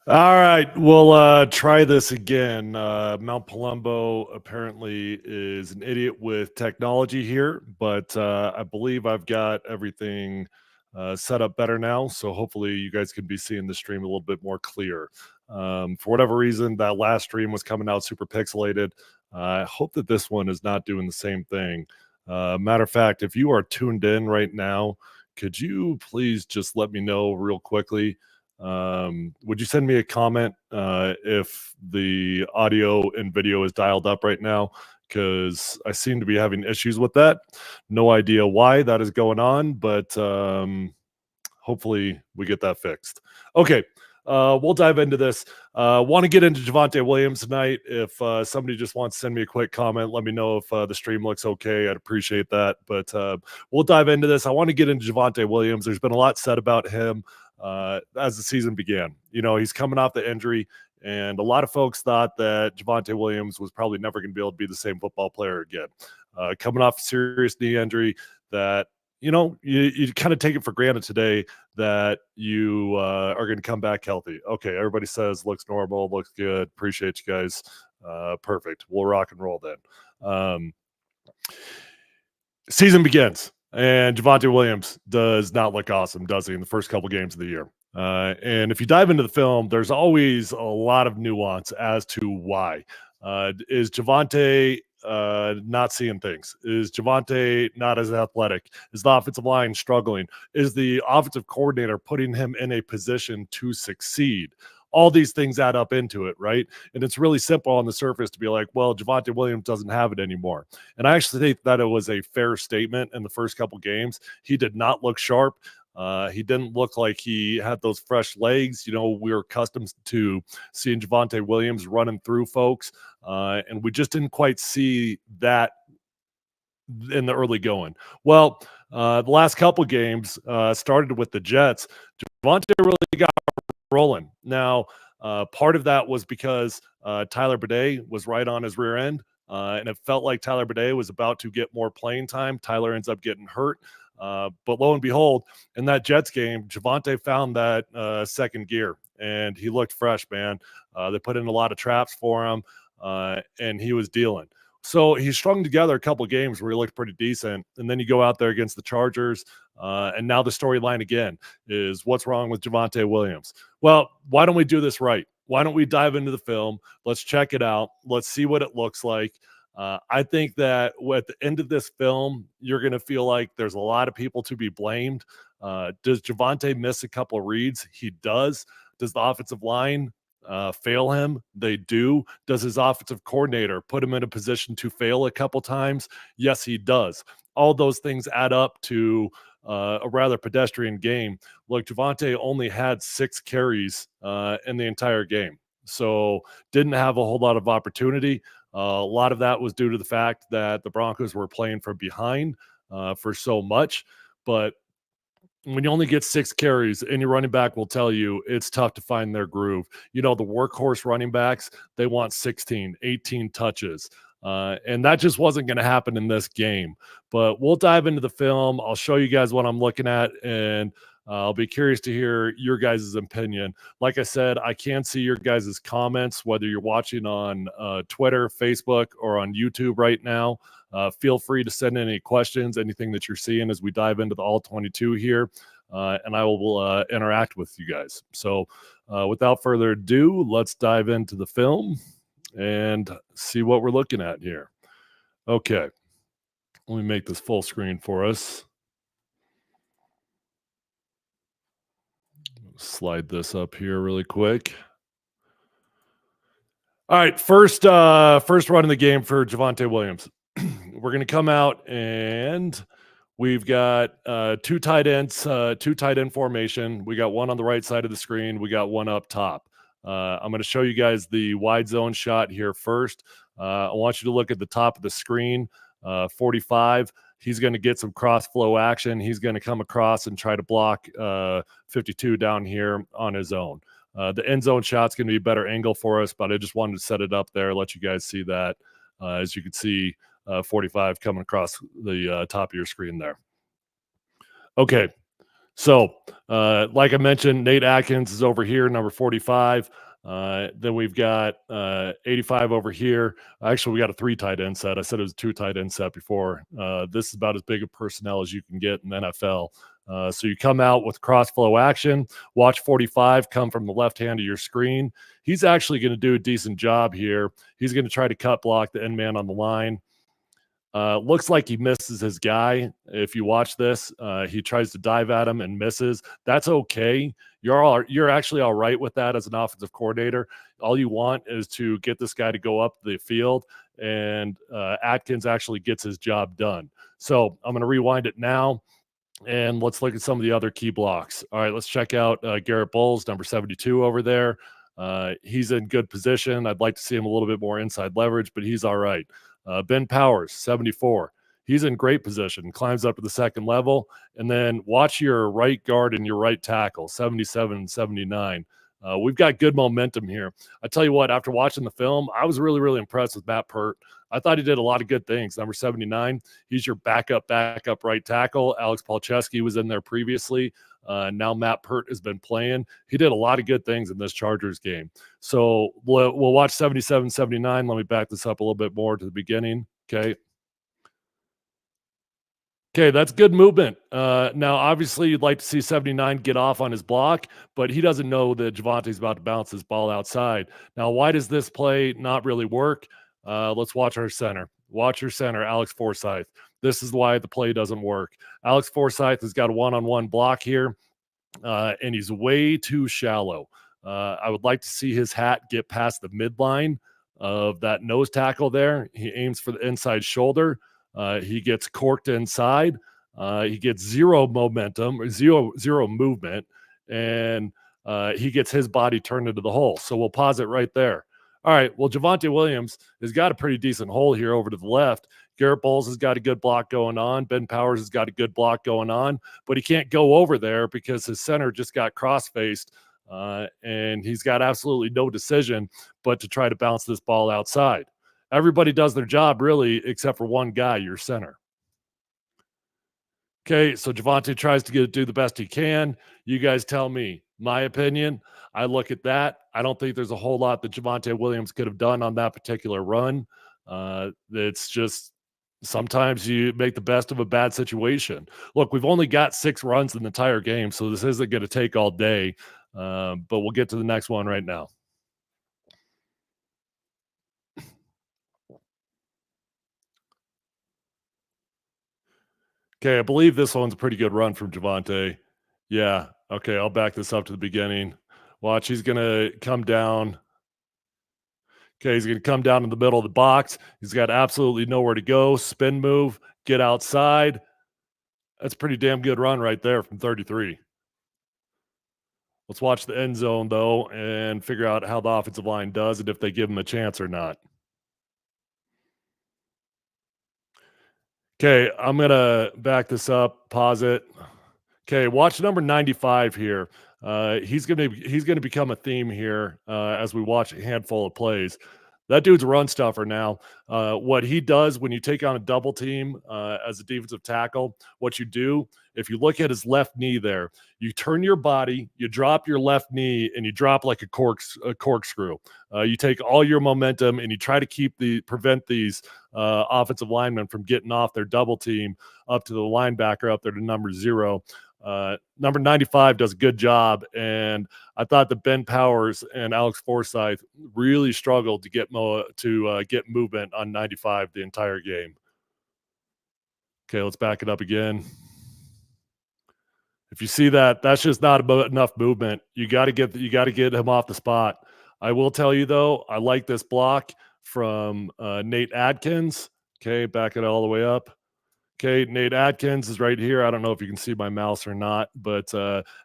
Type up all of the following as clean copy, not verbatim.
All right, we'll try this again. Mount Palumbo apparently is an idiot with technology here, but I believe I've got everything set up better now. So hopefully you guys can be seeing the stream a little bit more clear. For whatever reason, that last stream was coming out super pixelated. I hope that this one is not doing the same thing. Matter of fact, if you are tuned in right now, could you please just let me know real quickly? Would you send me a comment if the audio and video is dialed up right now? Because I seem to be having issues with that. No idea why that is going on, but hopefully we get that fixed. Okay, we'll dive into this. Want to get into Javonte Williams tonight. If somebody just wants to send me a quick comment, let me know if the stream looks okay. I'd appreciate that. But we'll dive into this. I want to get into Javonte Williams. There's been a lot said about him as the season began. You know, he's coming off the injury, and a lot of folks thought that Javonte Williams was probably never going to be able to be the same football player again. Coming off a serious knee injury that, you know, you kind of take it for granted today that you are going to come back healthy. Okay, everybody says looks normal, looks good. Appreciate you guys. Perfect. We'll rock and roll then. Season begins, and Javonte Williams does not look awesome, does he, in the first couple games of the year? And if you dive into the film, there's always a lot of nuance as to why. Is Javonte not seeing things? Is Javonte not as athletic? Is the offensive line struggling? Is the offensive coordinator putting him in a position to succeed? All these things add up into it, right? And it's really simple on the surface to be like, well, Javonte Williams doesn't have it anymore. And I actually think that it was a fair statement in the first couple games. He did not look sharp. He didn't look like he had those fresh legs. You know, we were accustomed to seeing Javonte Williams running through folks, and we just didn't quite see that in the early going. Well, the last couple games started with the Jets. Javonte really got rolling. Now, part of that was because Tyler Bidet was right on his rear end, and it felt like Tyler Bidet was about to get more playing time. Tyler ends up getting hurt. But lo and behold, in that Jets game, Javonte found that second gear, and he looked fresh, man. They put in a lot of traps for him, and he was dealing. So he strung together a couple of games where he looked pretty decent. And then you go out there against the Chargers, and now the storyline again is what's wrong with Javonte Williams? Well, why don't we do this right? Why don't we dive into the film? Let's check it out. Let's see what it looks like. I think that at the end of this film, you're going to feel like there's a lot of people to be blamed. Does Javonte miss a couple of reads? He does. Does the offensive line fail him? They do. Does his offensive coordinator put him in a position to fail a couple times? Yes, he does. All those things add up to a rather pedestrian game. Look, Javonte only had 6 carries in the entire game, so didn't have a whole lot of opportunity. A lot of that was due to the fact that the Broncos were playing from behind for so much. But when you only get 6 carries, and your running back will tell you it's tough to find their groove. You know, the workhorse running backs, they want 16, 18 touches. And that just wasn't going to happen in this game. But we'll dive into the film. I'll show you guys what I'm looking at, and I'll be curious to hear your guys' opinion. Like I said, I can see your guys' comments, whether you're watching on Twitter, Facebook, or on YouTube right now. Feel free to send in any questions, anything that you're seeing as we dive into the All 22 here, and I will interact with you guys. So without further ado, let's dive into the film and see what we're looking at here. Okay, let me make this full screen for us. Slide this up here really quick. All right, first run in the game for Javonte Williams. We're going to come out, and we've got 2 tight ends, 2 tight end formation. We got one on the right side of the screen. We got one up top. I'm going to show you guys the wide zone shot here first. I want you to look at the top of the screen, 45. He's going to get some cross flow action. He's going to come across and try to block 52 down here on his own. The end zone shot's going to be a better angle for us, but I just wanted to set it up there, let you guys see that. As you can see, 45 coming across the top of your screen there. Okay, So, like I mentioned, Nate Atkins is over here, number 45. Then we've got 85 over here. Actually, we got a three tight end set. I said it was a two tight end set before. This is about as big a personnel as you can get in the NFL. So you come out with cross flow action. Watch 45 come from the left hand of your screen. He's actually going to do a decent job here. He's going to try to cut block the end man on the line. Looks like he misses his guy. If you watch this, he tries to dive at him and misses. That's okay. You're actually all right with that as an offensive coordinator. All you want is to get this guy to go up the field, and Atkins actually gets his job done. So I'm going to rewind it now. And let's look at some of the other key blocks. All right, let's check out Garrett Bowles, number 72 over there. He's in good position. I'd like to see him a little bit more inside leverage, but he's all right. Ben Powers, 74. He's in great position, climbs up to the second level. And then watch your right guard and your right tackle, 77 and 79. We've got good momentum here. I tell you what, after watching the film, I was really, really impressed with Matt Pert. I thought he did a lot of good things. Number 79, he's your backup right tackle. Alex Palczewski was in there previously. Now Matt Pert has been playing. He did a lot of good things in this Chargers game. So we'll watch 77, 79. Let me back this up a little bit more to the beginning. Okay. Okay, that's good movement. Now, obviously, you'd like to see 79 get off on his block, but he doesn't know that Javonte's about to bounce his ball outside. Now, why does this play not really work? Let's watch our center. Watch your center, Alex Forsyth. This is why the play doesn't work. Alex Forsyth has got a one-on-one block here, and he's way too shallow. I would like to see his hat get past the midline of that nose tackle there. He aims for the inside shoulder. He gets corked inside. He gets zero momentum, or zero movement, and he gets his body turned into the hole. So we'll pause it right there. All right. Well, Javonte Williams has got a pretty decent hole here over to the left. Garrett Bowles has got a good block going on. Ben Powers has got a good block going on, but he can't go over there because his center just got cross-faced, and he's got absolutely no decision but to try to bounce this ball outside. Everybody does their job really, except for one guy, your center. Okay, so Javonte tries to do the best he can. You guys tell me. My opinion, I look at that. I don't think there's a whole lot that Javonte Williams could have done on that particular run. It's just sometimes you make the best of a bad situation. Look, we've only got 6 runs in the entire game, so this isn't going to take all day. But we'll get to the next one right now. Okay, I believe this one's a pretty good run from Javonte. Yeah. Okay, I'll back this up to the beginning. Watch, he's gonna come down. Okay, he's gonna come down in the middle of the box. He's got absolutely nowhere to go. Spin move, get outside. That's a pretty damn good run right there from 33. Let's watch the end zone though and figure out how the offensive line does and if they give him a chance or not. Okay, I'm gonna back this up, pause it. Okay, watch number 95 here. He's gonna become a theme here as we watch a handful of plays. That dude's a run stuffer now. What he does when you take on a double team as a defensive tackle, what you do, if you look at his left knee there, you turn your body, you drop your left knee, and you drop like a corkscrew. You take all your momentum and you try to prevent these offensive linemen from getting off their double team up to the linebacker up there to number 0. Number 95 does a good job, and I thought that Ben Powers and Alex Forsyth really struggled to get get movement on 95 the entire game. Okay, let's back it up again. If you see that, that's just not enough movement. You got to get him off the spot. I will tell you though, I like this block from Nate Atkins. Okay, back it all the way up. Okay, Nate Atkins is right here. I don't know if you can see my mouse or not, but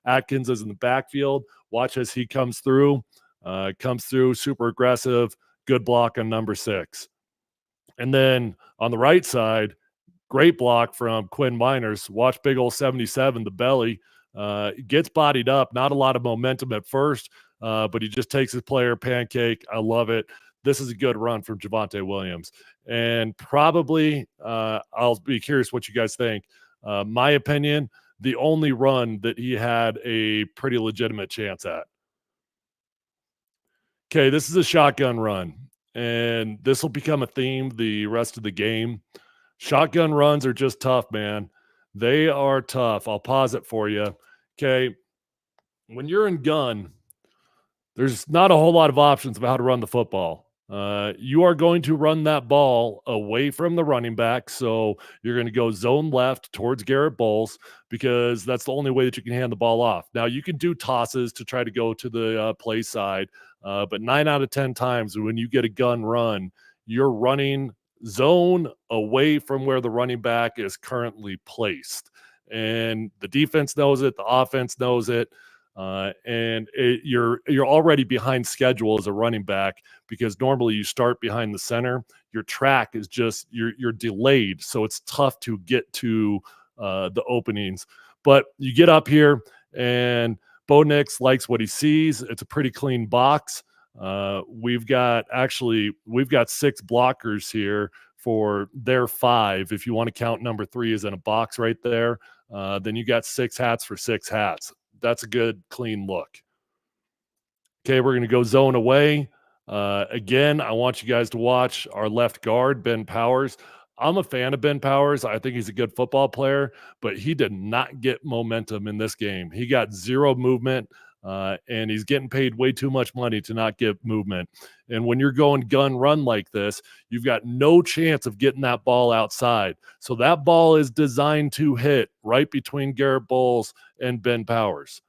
Atkins is in the backfield. Watch as he comes through. Super aggressive. Good block on number 6. And then on the right side, great block from Quinn Miners. Watch big old 77, the belly. Gets bodied up. Not a lot of momentum at first, but he just takes his player pancake. I love it. This is a good run from Javonte Williams. And probably, I'll be curious what you guys think. My opinion, the only run that he had a pretty legitimate chance at. Okay, this is a shotgun run, and this will become a theme the rest of the game. Shotgun runs are just tough, man. They are tough. I'll pause it for you. Okay, when you're in gun, there's not a whole lot of options of how to run the football. You are going to run that ball away from the running back. So you're going to go zone left towards Garrett Bowles because that's the only way that you can hand the ball off. Now, you can do tosses to try to go to the play side, but 9 out of 10 times when you get a gun run, you're running zone away from where the running back is currently placed. And the defense knows it, the offense knows it. You're already behind schedule as a running back because normally you start behind the center. Your track is just you're delayed, so it's tough to get to the openings. But you get up here, and Bo Nix likes what he sees. It's a pretty clean box. We've got 6 blockers here for their 5. If you want to count number 3 as in a box right there, then you got 6 hats for 6 hats. That's a good, clean look. Okay, we're going to go zone away. Again, I want you guys to watch our left guard, Ben Powers. I'm a fan of Ben Powers. I think he's a good football player, but he did not get momentum in this game. He got 0 movement, and he's getting paid way too much money to not get movement. And when you're going gun run like this, you've got no chance of getting that ball outside. So that ball is designed to hit right between Garrett Bowles and Ben Powers.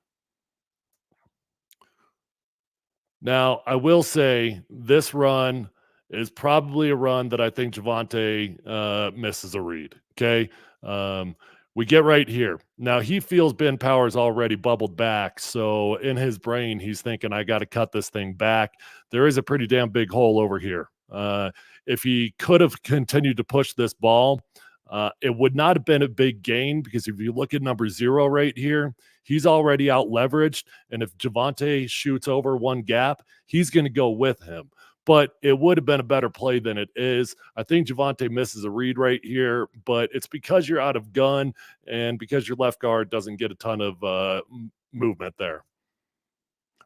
Now, I will say this run is probably a run that I think Javonte misses a read. Okay. Um, we get right here. Now, he feels Ben Powers already bubbled back. So in his brain, he's thinking, I got to cut this thing back. There is a pretty damn big hole over here. If he could have continued to push this ball, it would not have been a big gain because if you look at number 0 right here, he's already out leveraged. And if Javonte shoots over one gap, he's going to go with him. But it would have been a better play than it is. I think Javonte misses a read right here, but it's because you're out of gun and because your left guard doesn't get a ton of movement there.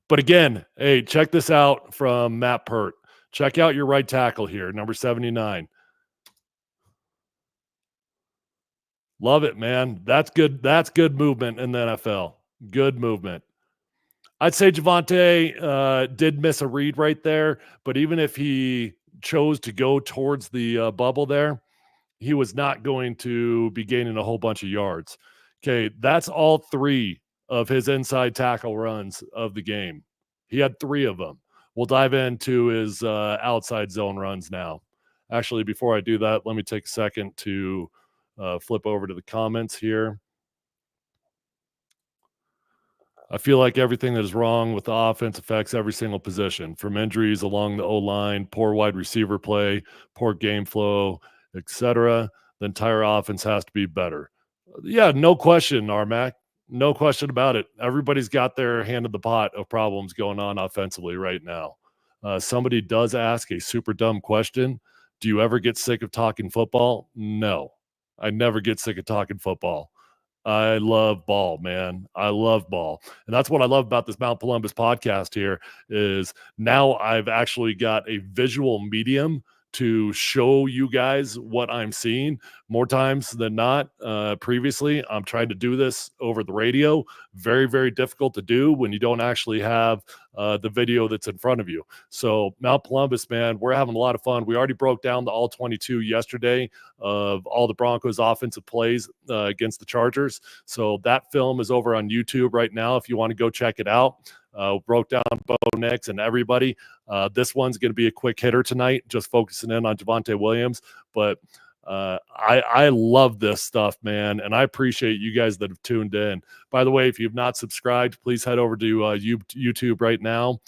But again, hey, check this out from Matt Pert. Check out your right tackle here, number 79. Love it, man. That's good. That's good movement in the NFL. Good movement. I'd say Javonte did miss a read right there, but even if he chose to go towards the bubble there, he was not going to be gaining a whole bunch of yards. Okay, that's all 3 of his inside tackle runs of the game. He had 3 of them. We'll dive into his outside zone runs now. Actually, before I do that, let me take a second to flip over to the comments here. I feel like everything that is wrong with the offense affects every single position, from injuries along the O-line, poor wide receiver play, poor game flow, etc. The entire offense has to be better. Yeah, no question, Armac. No question about it. Everybody's got their hand in the pot of problems going on offensively right now. Somebody does ask a super dumb question. Do you ever get sick of talking football? No, I never get sick of talking football. I love ball, man. I love ball. And that's what I love about this Mount Columbus podcast here is now I've actually got a visual medium to show you guys what I'm seeing more times than not. Previously, I'm trying to do this over the radio. Very, very difficult to do when you don't actually have the video that's in front of you. So Mount Columbus, man, we're having a lot of fun. We already broke down the all 22 yesterday of all the Broncos offensive plays against the Chargers. So that film is over on YouTube right now if you want to go check it out. Broke down Bo Nix and everybody. This one's going to be a quick hitter tonight, just focusing in on Javonte Williams. But I love this stuff, man, and I appreciate you guys that have tuned in. By the way, if you've not subscribed, please head over to YouTube right now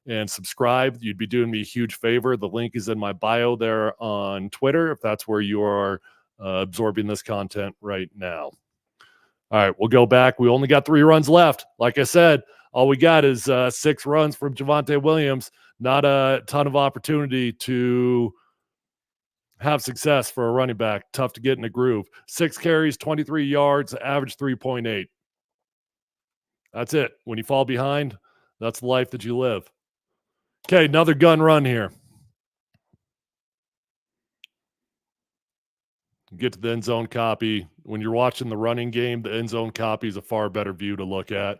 and subscribe. You'd be doing me a huge favor. The link is in my bio there on Twitter, if that's where you are absorbing this content right now. All right, we'll go back. We only got 3 runs left. Like I said, all we got is 6 runs from Javonte Williams. Not a ton of opportunity to have success for a running back. Tough to get in a groove. 6 carries, 23 yards, average 3.8. That's it. When you fall behind, that's the life that you live. Okay, another gun run here. Get to the end zone copy. When you're watching the running game, the end zone copy is a far better view to look at.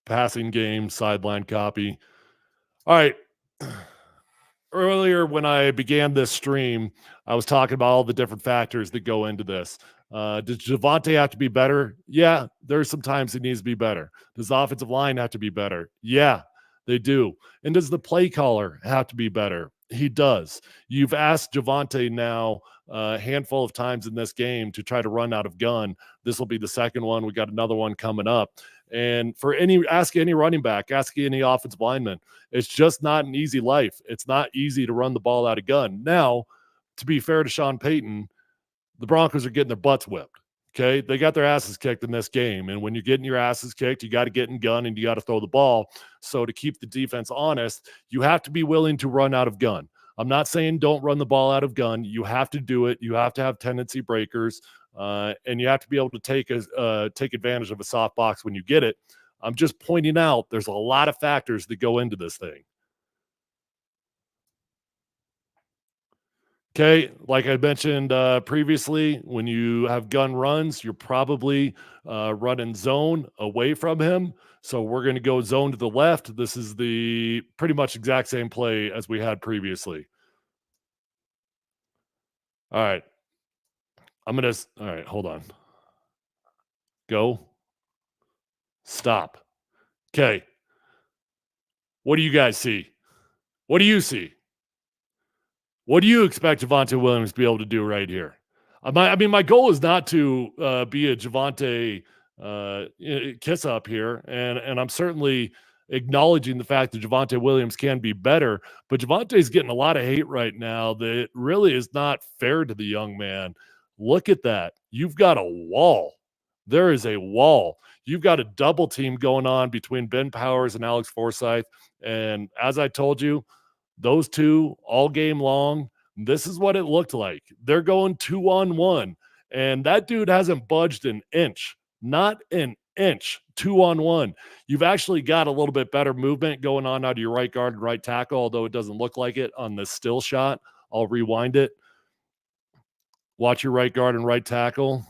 Passing game, sideline copy. All right. Earlier, when I began this stream, I was talking about all the different factors that go into this. Does Javonte have to be better? Yeah, there's some times he needs to be better. Does the offensive line have to be better? Yeah, they do. And does the play caller have to be better? He does. You've asked Javonte now a handful of times in this game to try to run out of gun. This will be the second one. We got another one coming up. And for ask any running back, ask any offensive lineman, it's just not an easy life. It's not easy to run the ball out of gun. Now, to be fair to Sean Payton, the Broncos are getting their butts whipped. Okay. They got their asses kicked in this game. And when you're getting your asses kicked, you got to get in gun and you got to throw the ball. So to keep the defense honest, you have to be willing to run out of gun. I'm not saying don't run the ball out of gun. You have to do it. You have to have tendency breakers, and you have to be able to take advantage of a soft box when you get it. I'm just pointing out there's a lot of factors that go into this thing. Okay, like I mentioned previously, when you have gun runs, you're probably running zone away from him. So we're going to go zone to the left. This is the pretty much exact same play as we had previously. All right, all right, hold on. Go. Stop. Okay, what do you guys see? What do you see? What do you expect Javonte Williams to be able to do right here? My goal is not to be a Javonte kiss up here, and I'm certainly acknowledging the fact that Javonte Williams can be better, but Javonte's getting a lot of hate right now that really is not fair to the young man. Look at that. You've got a wall. There is a wall. You've got a double team going on between Ben Powers and Alex Forsyth. And as I told you, those two all game long, this is what it looked like. They're going 2-on-1, and that dude hasn't budged an inch, not an inch, 2-on-1. You've actually got a little bit better movement going on out of your right guard and right tackle, although it doesn't look like it on the still shot. I'll rewind it. Watch your right guard and right tackle.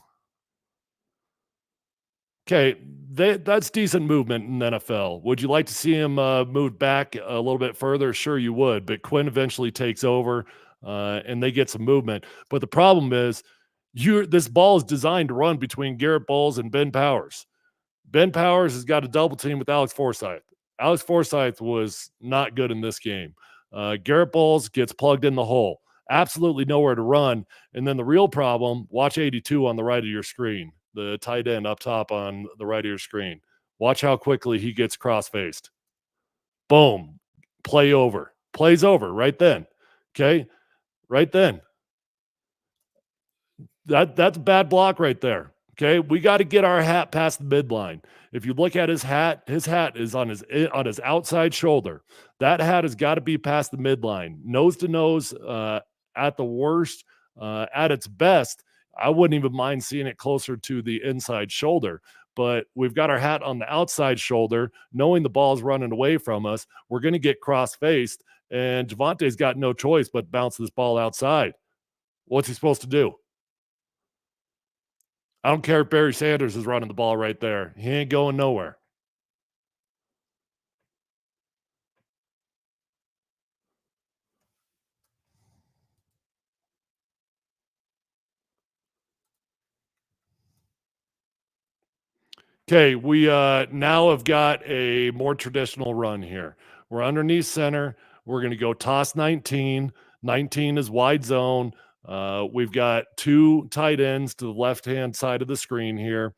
Okay, that's decent movement in the NFL. Would you like to see him move back a little bit further? Sure, you would. But Quinn eventually takes over, and they get some movement. But the problem is, this ball is designed to run between Garrett Bowles and Ben Powers. Ben Powers has got a double team with Alex Forsyth. Alex Forsyth was not good in this game. Garrett Bowles gets plugged in the hole. Absolutely nowhere to run. And then the real problem, watch 82 on the right of your screen, the tight end up top on the right of your screen. Watch how quickly he gets cross-faced. Boom. Play over. Plays over right then. Okay? Right then. That's a bad block right there. Okay, we got to get our hat past the midline. If you look at his hat is on his outside shoulder. That hat has got to be past the midline, nose to nose. At the worst, at its best, I wouldn't even mind seeing it closer to the inside shoulder. But we've got our hat on the outside shoulder, knowing the ball's running away from us. We're going to get cross faced, and Javonte's got no choice but bounce this ball outside. What's he supposed to do? I don't care if Barry Sanders is running the ball right there. He ain't going nowhere. Okay, we now have got a more traditional run here. We're underneath center. We're going to go toss 19. 19 is wide zone. We've got two tight ends to the left-hand side of the screen here.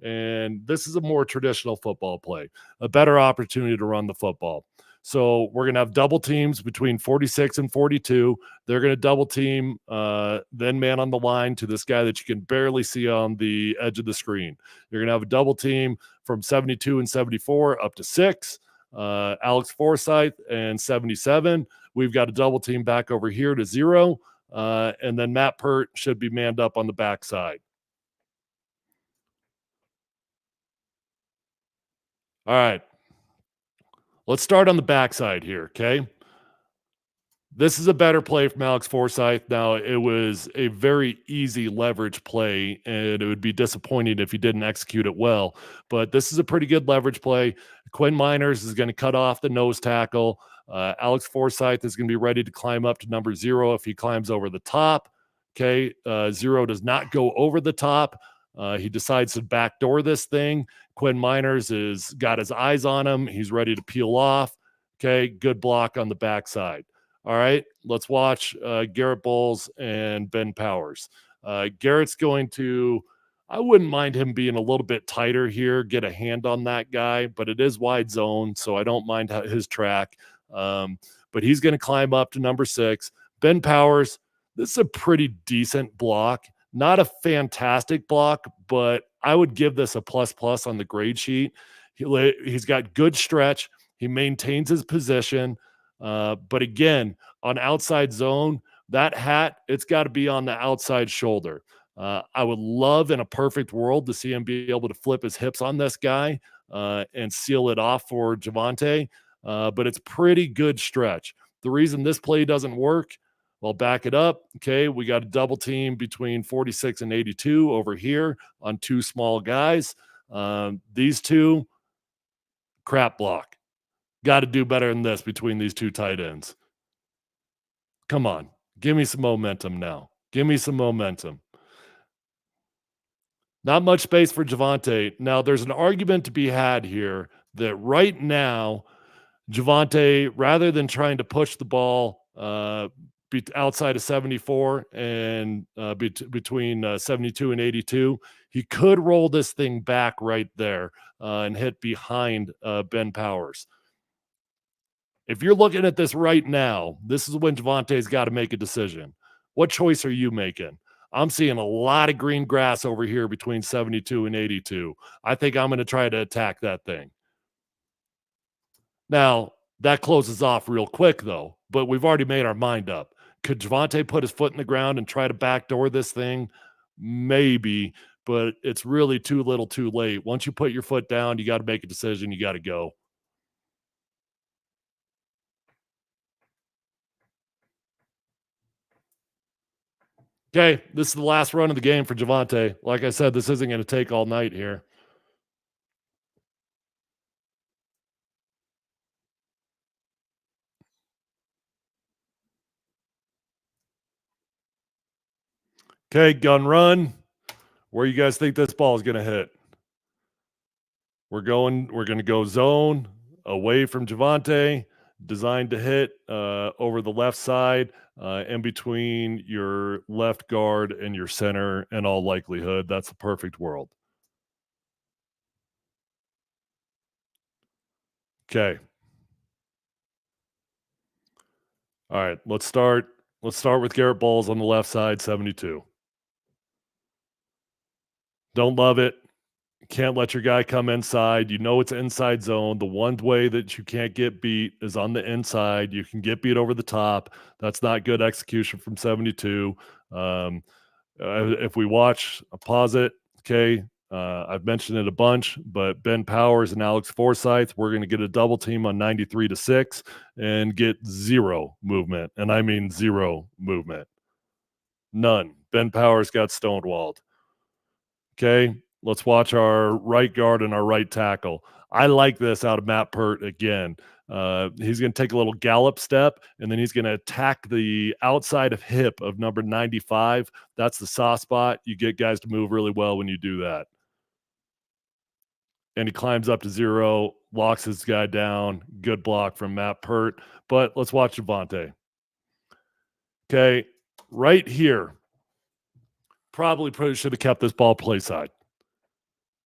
And this is a more traditional football play, a better opportunity to run the football. So we're going to have double teams between 46 and 42. They're going to double team then man on the line to this guy that you can barely see on the edge of the screen. You're going to have a double team from 72 and 74 up to 6. Alex Forsyth and 77. We've got a double team back over here to 0. and then Matt Pert should be manned up on the backside. All right, let's start on the backside here. Okay. This is a better play from Alex Forsyth. Now, it was a very easy leverage play, and it would be disappointing if he didn't execute it well. But this is a pretty good leverage play. Quinn Miners is going to cut off the nose tackle. Alex Forsyth is going to be ready to climb up to number 0 if he climbs over the top. Okay. 0 does not go over the top. He decides to backdoor this thing. Quinn Miners is got his eyes on him. He's ready to peel off. Okay. Good block on the backside. All right, let's watch Garrett Bowles and Ben Powers. Garrett's going to, I wouldn't mind him being a little bit tighter here, get a hand on that guy, but it is wide zone, so I don't mind his track. But he's going to climb up to number 6. Ben Powers, this is a pretty decent block. Not a fantastic block, but I would give this a plus plus on the grade sheet. He's got good stretch. He maintains his position. But again, on outside zone, that hat, it's got to be on the outside shoulder. I would love in a perfect world to see him be able to flip his hips on this guy and seal it off for Javonte. But it's pretty good stretch. The reason this play doesn't work, well, back it up. Okay, we got a double team between 46 and 82 over here on 2 small guys. These two, crap block. Got to do better than this between these 2 tight ends. Come on. Give me some momentum now. Give me some momentum. Not much space for Javonte. Now, there's an argument to be had here that right now, Javonte, rather than trying to push the ball outside of 74 and between 72 and 82, he could roll this thing back right there and hit behind Ben Powers. If you're looking at this right now, this is when Javonte's got to make a decision. What choice are you making? I'm seeing a lot of green grass over here between 72 and 82. I think I'm going to try to attack that thing. Now, that closes off real quick, though, but we've already made our mind up. Could Javonte put his foot in the ground and try to backdoor this thing? Maybe, but it's really too little too late. Once you put your foot down, you got to make a decision. You got to go. Okay, this is the last run of the game for Javonte. Like I said, this isn't going to take all night here. Okay, gun run. Where you guys think this ball is going to hit? We're going to go zone away from Javonte, designed to hit over the left side, in between your left guard and your center, in all likelihood. That's the perfect world. Okay. All right, let's start. Let's start with Garrett Bowles on the left side, 72. Don't love it. Can't let your guy come inside. You know it's inside zone. The one way that you can't get beat is on the inside. You can get beat over the top. That's not good execution from 72. If we watch, pause it. Okay. I've mentioned it a bunch, but Ben Powers and Alex Forsyth, we're going to get a double team on 93-6 and get 0 movement. And I mean 0 movement. None. Ben Powers got stonewalled. Okay. Let's watch our right guard and our right tackle. I like this out of Matt Pert again. He's going to take a little gallop step, and then he's going to attack the outside of hip of number 95. That's the soft spot. You get guys to move really well when you do that. And he climbs up to 0, locks his guy down. Good block from Matt Pert. But let's watch Javonte. Okay, right here. Probably should have kept this ball play side.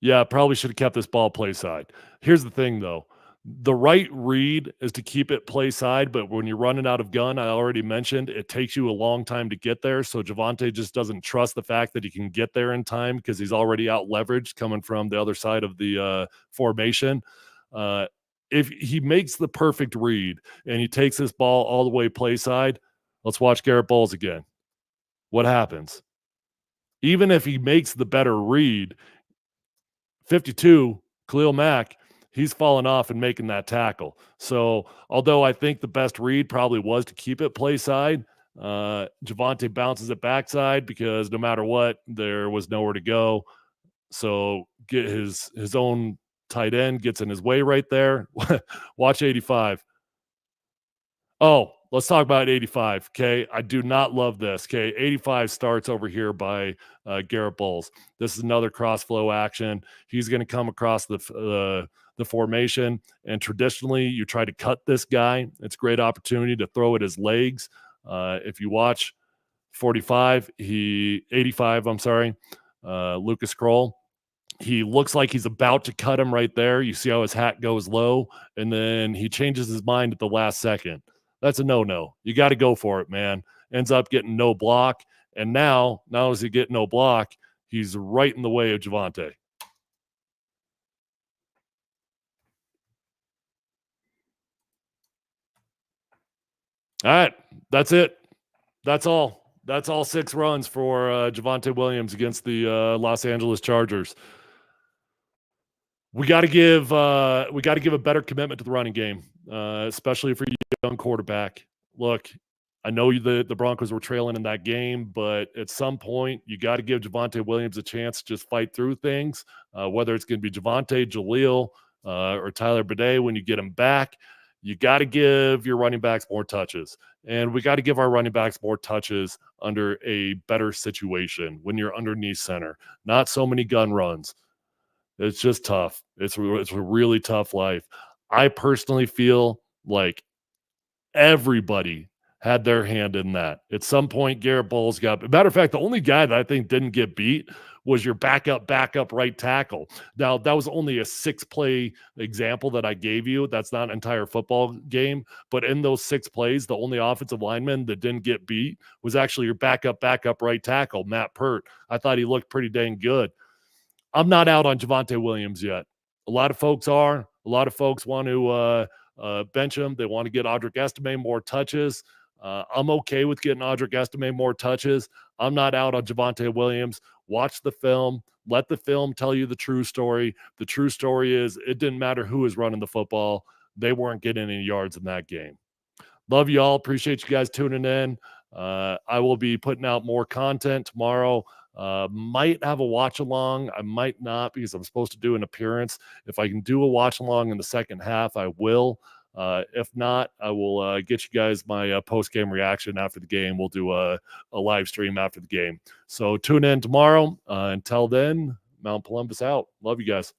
Yeah, probably should have kept this ball play side. Here's the thing, though. The right read is to keep it play side, but when you're running out of gun, I already mentioned, it takes you a long time to get there. So Javonte just doesn't trust the fact that he can get there in time because he's already out leveraged coming from the other side of the formation. If he makes the perfect read and he takes this ball all the way play side, let's watch Garrett Bowles again. What happens? Even if he makes the better read, 52, Khalil Mack, he's falling off and making that tackle. So, although I think the best read probably was to keep it play side, Javonte bounces it backside because no matter what, there was nowhere to go. So, get his own tight end gets in his way right there. Watch 85. Oh, let's talk about 85. Okay. I do not love this. Okay. 85 starts over here by Garrett Bowles. This is another cross flow action. He's going to come across the formation. And traditionally, you try to cut this guy. It's a great opportunity to throw at his legs. If you watch 85, I'm sorry, Lucas Kroll, he looks like he's about to cut him right there. You see how his hat goes low, and then he changes his mind at the last second. That's a no-no. You got to go for it, man. Ends up getting no block, and now, not only does he get no block, he's right in the way of Javonte. All right, that's it. That's all. That's all 6 runs for Javonte Williams against the Los Angeles Chargers. We got to give a better commitment to the running game, especially for you young quarterback. Look, I know the Broncos were trailing in that game, but at some point you got to give Javonte Williams a chance to just fight through things. Whether it's going to be Javonte, Jaleel, or Tyler Bidet when you get him back, you got to give your running backs more touches, and we got to give our running backs more touches under a better situation when you're underneath center. Not so many gun runs. It's just tough. It's a really tough life. I personally feel like everybody had their hand in that. At some point, Garrett Bowles got matter of fact, the only guy that I think didn't get beat was your backup right tackle. Now, that was only a 6-play example that I gave you. That's not an entire football game, but in those 6 plays, the only offensive lineman that didn't get beat was actually your backup right tackle, Matt Pert. I thought he looked pretty dang good. I'm not out on Javonte Williams yet. A lot of folks are. A lot of folks want to bench him. They want to get Audric Estime more touches. I'm okay with getting Audric Estime more touches. I'm not out on Javonte Williams. Watch the film. Let the film tell you the true story. The true story is it didn't matter who was running the football. They weren't getting any yards in that game. Love you all. Appreciate you guys tuning in. I will be putting out more content tomorrow. Might have a watch along. I might not because I'm supposed to do an appearance. If I can do a watch along in the second half, I will. If not, I will get you guys my post game reaction after the game. We'll do a live stream after the game. So tune in tomorrow. Until then, Mount Columbus out. Love you guys.